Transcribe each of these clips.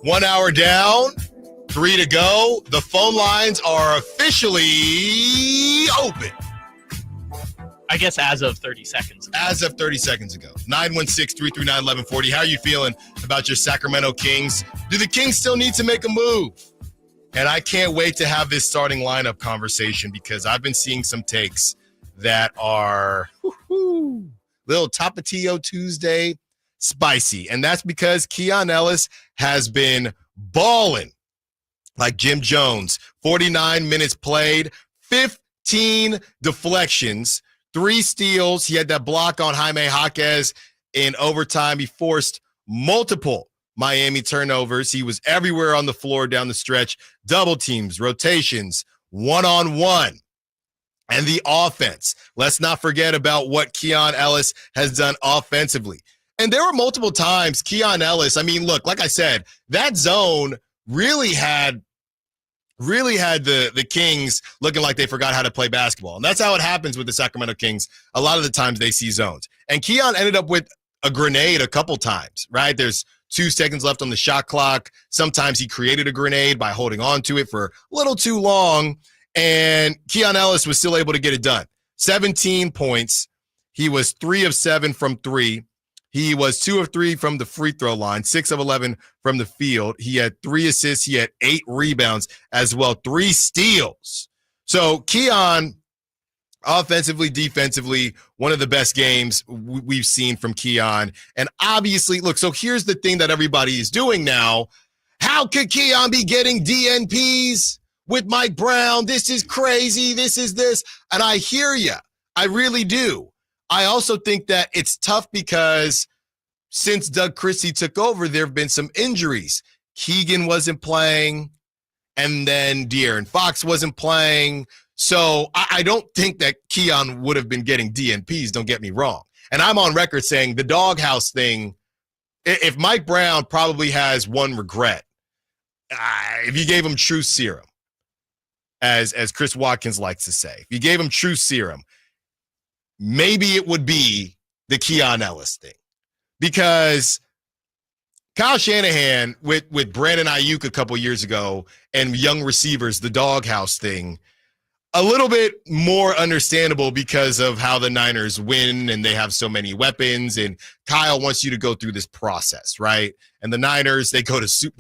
1 hour down, 3 to go. The phone lines are officially open. I guess as of 30 seconds ago. As of 30 seconds ago. 916-339-1140. How are you feeling about your Sacramento Kings? Do the Kings still need to make a move? And I can't wait to have this starting lineup conversation because I've been seeing some takes that are little Tapatio Tuesday spicy. And that's because Keon Ellis has been balling like Jim Jones. 49 minutes played, 15 deflections, 3 steals. He had that block on Jaime Jaquez in overtime. He forced multiple Miami turnovers. He was everywhere on the floor down the stretch. Double teams, rotations, one-on-one. And the offense. Let's not forget about what Keon Ellis has done offensively. And there were multiple times Keon Ellis, look, like I said, that zone really had the Kings looking like they forgot how to play basketball. And that's how it happens with the Sacramento Kings. A lot of the times they see zones. And Keon ended up with a grenade a couple times, right? There's 2 seconds left on the shot clock. Sometimes he created a grenade by holding on to it for a little too long. And Keon Ellis was still able to get it done. 17 points. He was 3 of 7 from 3. He was 2 of 3 from the free throw line, 6 of 11 from the field. He had 3 assists. He had 8 rebounds as well, 3 steals. So Keon, offensively, defensively, one of the best games we've seen from Keon. And obviously, look, so here's the thing that everybody is doing now. How could Keon be getting DNPs with Mike Brown? This is crazy. This is this. And I hear you. I really do. I also think that it's tough because since Doug Christie took over, there have been some injuries. Keegan wasn't playing, and then De'Aaron Fox wasn't playing. So I don't think that Keon would have been getting DNPs, don't get me wrong. And I'm on record saying the doghouse thing, if Mike Brown probably has one regret, if you gave him true serum, as Chris Watkins likes to say, if you gave him true serum, maybe it would be the Keon Ellis thing. Because Kyle Shanahan with Brandon Ayuk a couple years ago and young receivers, the doghouse thing, a little bit more understandable because of how the Niners win and they have so many weapons. And Kyle wants you to go through this process, right? And the Niners, they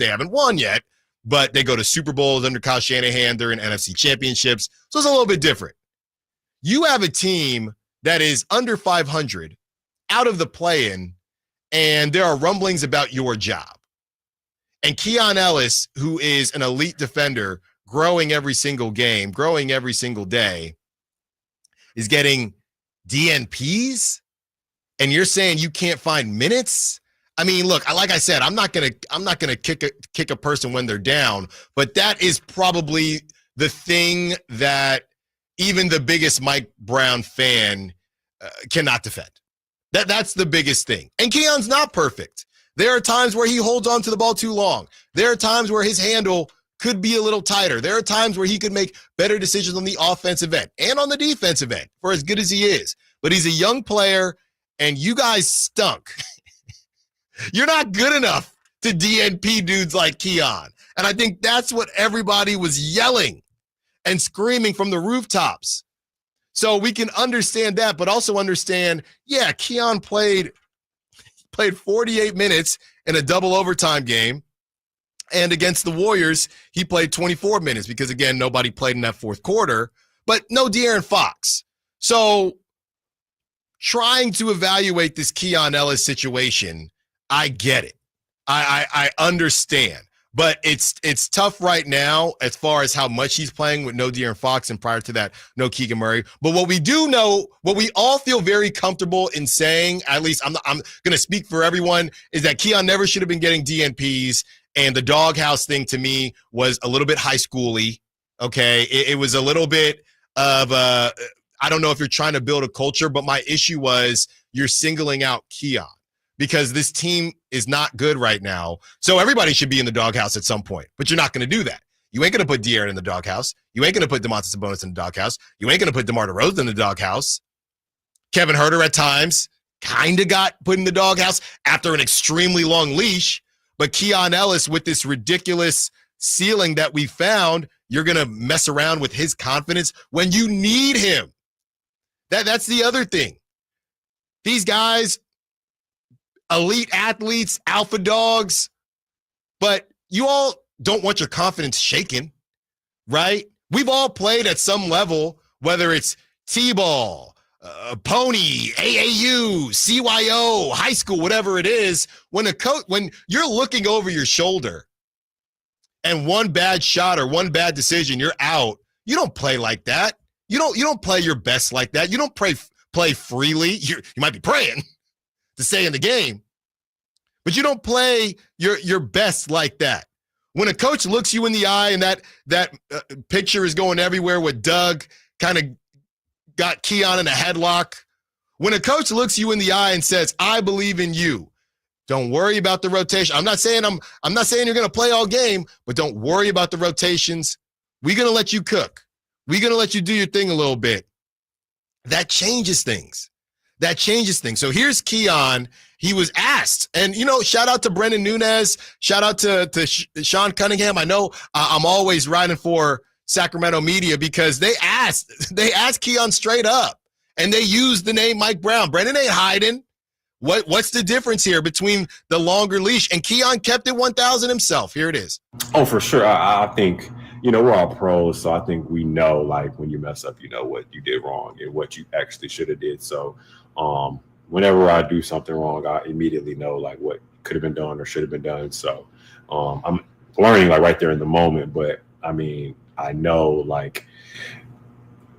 haven't won yet, but they go to Super Bowls under Kyle Shanahan. They're in NFC championships. So it's a little bit different. You have a team that is under 500, out of the play-in, and there are rumblings about your job. And Keon Ellis, who is an elite defender, growing every single game, growing every single day, is getting DNPs? And you're saying you can't find minutes? Look, like I said, I'm not gonna kick a person when they're down, but that is probably the thing that even the biggest Mike Brown fan cannot defend. That's the biggest thing. And Keon's not perfect. There are times where he holds on to the ball too long. There are times where his handle could be a little tighter. There are times where he could make better decisions on the offensive end and on the defensive end, for as good as he is. But he's a young player, and you guys stunk. You're not good enough to DNP dudes like Keon. And I think that's what everybody was yelling and screaming from the rooftops. So we can understand that, but also understand, Keon played 48 minutes in a double overtime game. And against the Warriors, he played 24 minutes because, again, nobody played in that fourth quarter, but no De'Aaron Fox. So trying to evaluate this Keon Ellis situation, I get it. I understand. But it's tough right now as far as how much he's playing with no De'Aaron Fox and prior to that, no Keegan Murray. But what we do know, what we all feel very comfortable in saying, at least I'm going to speak for everyone, is that Keon never should have been getting DNPs. And the doghouse thing to me was a little bit high school-y, okay? It was a little bit of I don't know if you're trying to build a culture, but my issue was you're singling out Keon. Because this team is not good right now. So everybody should be in the doghouse at some point. But you're not going to do that. You ain't going to put De'Aaron in the doghouse. You ain't going to put Domantas Sabonis in the doghouse. You ain't going to put DeMar DeRozan in the doghouse. Kevin Huerter at times kind of got put in the doghouse after an extremely long leash. But Keon Ellis, with this ridiculous ceiling that we found, you're going to mess around with his confidence when you need him. That's the other thing. These guys, elite athletes, alpha dogs, but you all don't want your confidence shaken, right? We've all played at some level, whether it's T-ball, pony, AAU, CYO, high school, whatever it is. When you're looking over your shoulder and one bad shot or one bad decision, you're out. You don't play like that. You don't play your best like that. You don't play freely. You might be praying to stay in the game, but you don't play your best like that. When a coach looks you in the eye and that picture is going everywhere with Doug kind of got Keon in a headlock. When a coach looks you in the eye and says, "I believe in you," don't worry about the rotation. I'm not saying you're going to play all game, but don't worry about the rotations. We're going to let you cook. We're going to let you do your thing a little bit. That changes things. So here's Keon. He was asked, and, shout out to Brendan Nunez. Shout out to Sean Cunningham. I know I'm always riding for Sacramento media because they asked Keon straight up, and they used the name Mike Brown. Brendan ain't hiding. What's the difference here between the longer leash? And Keon kept it 1,000 himself. Here it is. Oh, for sure. I think, we're all pros, so I think we know, like, when you mess up, you know what you did wrong and what you actually should have did. So whenever I do something wrong, I immediately know, like, what could have been done or should have been done. So I'm learning, like, right there in the moment. But, I mean, I know, like,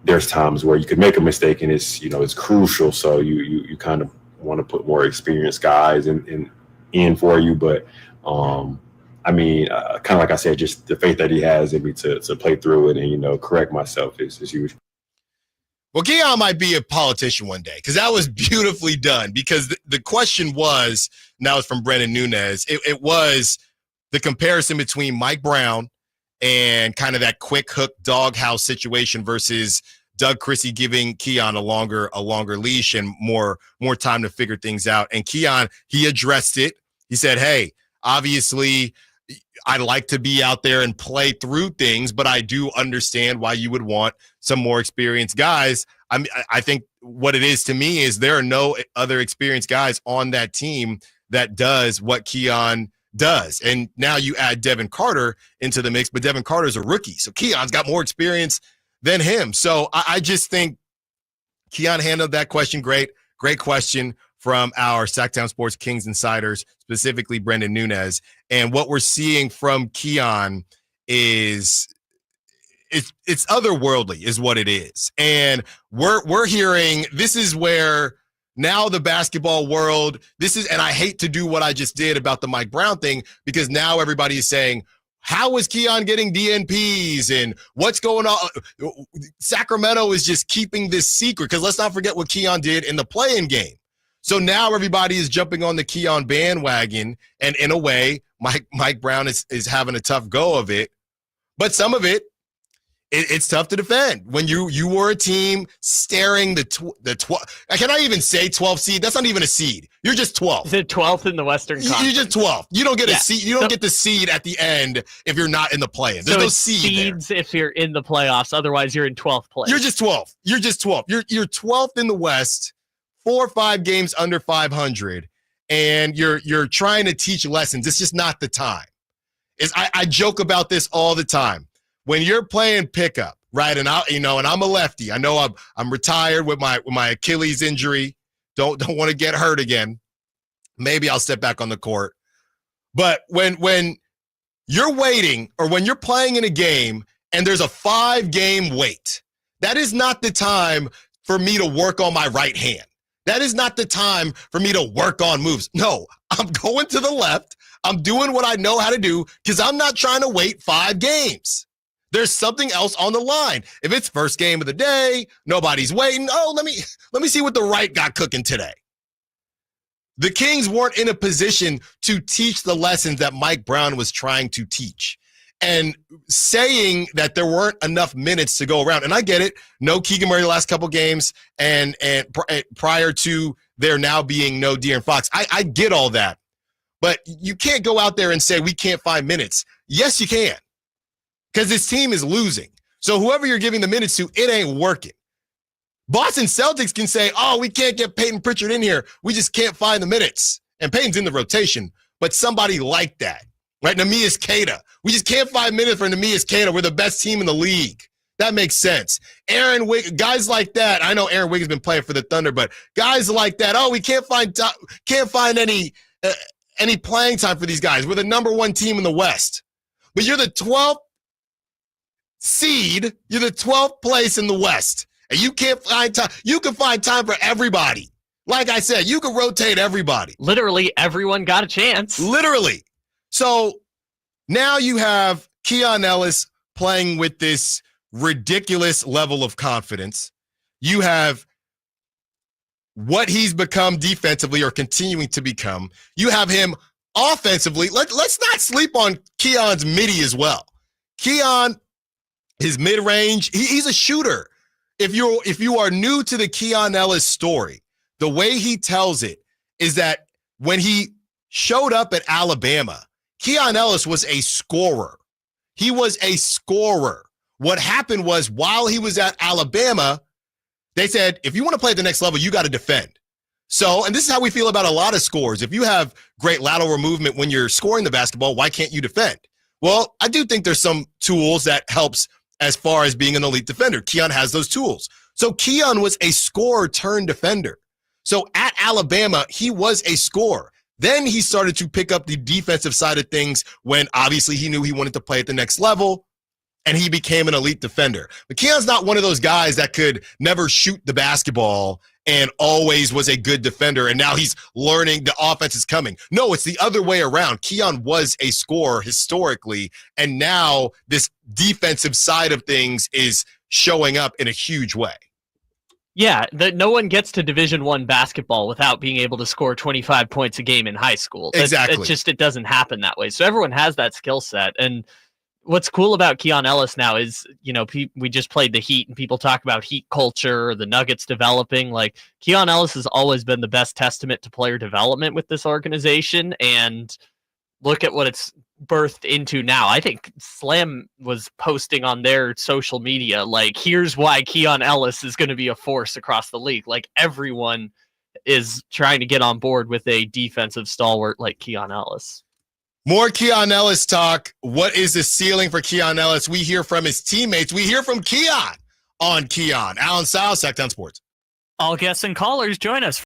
there's times where you could make a mistake and it's crucial. So you kind of want to put more experienced guys in for you. But, I mean, kind of like I said, just the faith that he has in me to play through it and, correct myself is huge. Well, Keon might be a politician one day because that was beautifully done. Because the question was, now it's from Brendan Nunez, it was the comparison between Mike Brown and kind of that quick hook doghouse situation versus Doug Christie giving Keon a longer leash and more time to figure things out. And Keon, he addressed it. He said, "Hey, obviously, I like to be out there and play through things, but I do understand why you would want some more experienced guys." I think what it is to me is there are no other experienced guys on that team that does what Keon does. And now you add Devin Carter into the mix, but Devin Carter's a rookie. So Keon's got more experience than him. So I just think Keon handled that question great. Great question from our Sactown Sports Kings insiders, specifically Brendan Nunez. And what we're seeing from Keon is it's otherworldly is what it is. And we're hearing this is where now the basketball world, and I hate to do what I just did about the Mike Brown thing, because now everybody is saying, how is Keon getting DNPs and what's going on? Sacramento is just keeping this secret because let's not forget what Keon did in the play-in game. So now everybody is jumping on the Keon bandwagon, and in a way, Mike Brown is having a tough go of it. But some of it's tough to defend when you were a team staring the 12. Can I even say 12 seed? That's not even a seed. You're just 12th. Is it 12th in the Western Conference? You're just 12th. You don't get a seed. You don't get the seed at the end if you're not in the play-in. There's so no it's seed seeds there. if you're in the playoffs. Otherwise, you're in 12th place. You're just 12th. You're 12th in the West, 4 or 5 games under 500, and you're trying to teach lessons. It's just not the time. I joke about this all the time. When you're playing pickup, right? And I'm a lefty. I know I'm retired with my Achilles injury. Don't want to get hurt again. Maybe I'll step back on the court. But when you're waiting or when you're playing in a game and there's a 5-game wait, that is not the time for me to work on my right hand. That is not the time for me to work on moves. No, I'm going to the left. I'm doing what I know how to do because I'm not trying to wait 5 games. There's something else on the line. If it's first game of the day, nobody's waiting. Oh, let me see what the right got cooking today. The Kings weren't in a position to teach the lessons that Mike Brown was trying to teach. And saying that there weren't enough minutes to go around, and I get it, no Keegan Murray the last couple games, and prior to there now being no De'Aaron Fox, I get all that. But you can't go out there and say we can't find minutes. Yes, you can, because this team is losing. So whoever you're giving the minutes to, it ain't working. Boston Celtics can say, oh, we can't get Peyton Pritchard in here. We just can't find the minutes. And Peyton's in the rotation, but somebody like that, right? Neemias Queta. We just can't find minutes for Neemias Queta. We're the best team in the league. That makes sense. Guys like that. I know Aaron Wiggins been playing for the Thunder, but guys like that. Oh, we can't find any playing time for these guys. We're the number one team in the West, but you're the 12th seed. You're the 12th place in the West, and you can't find time. You can find time for everybody. Like I said, you can rotate everybody. Literally everyone got a chance. Literally. So now you have Keon Ellis playing with this ridiculous level of confidence. You have what he's become defensively or continuing to become. You have him offensively. Let's not sleep on Keon's midi as well. Keon, his mid-range, he's a shooter. If you are new to the Keon Ellis story, the way he tells it is that when he showed up at Alabama, Keon Ellis was a scorer. He was a scorer. What happened was while he was at Alabama, they said, if you want to play at the next level, you got to defend. So, and this is how we feel about a lot of scores. If you have great lateral movement when you're scoring the basketball, why can't you defend? Well, I do think there's some tools that helps as far as being an elite defender. Keon has those tools. So Keon was a scorer turned defender. So at Alabama, he was a scorer. Then he started to pick up the defensive side of things when obviously he knew he wanted to play at the next level, and he became an elite defender. But Keon's not one of those guys that could never shoot the basketball and always was a good defender, and now he's learning the offense is coming. No, it's the other way around. Keon was a scorer historically, and now this defensive side of things is showing up in a huge way. Yeah, no one gets to Division I basketball without being able to score 25 points a game in high school. Exactly. It doesn't happen that way. So everyone has that skill set. And what's cool about Keon Ellis now is, we just played the Heat and people talk about Heat culture, or the Nuggets developing. Like, Keon Ellis has always been the best testament to player development with this organization. And look at what it's birthed into now. I think Slam was posting on their social media, like, here's why Keon Ellis is going to be a force across the league. Like, everyone is trying to get on board with a defensive stalwart like Keon Ellis. More Keon Ellis talk. What is the ceiling for Keon Ellis? We hear from his teammates. We hear from Keon on Keon. Allen Stiles, Sactown Sports. All guests and callers join us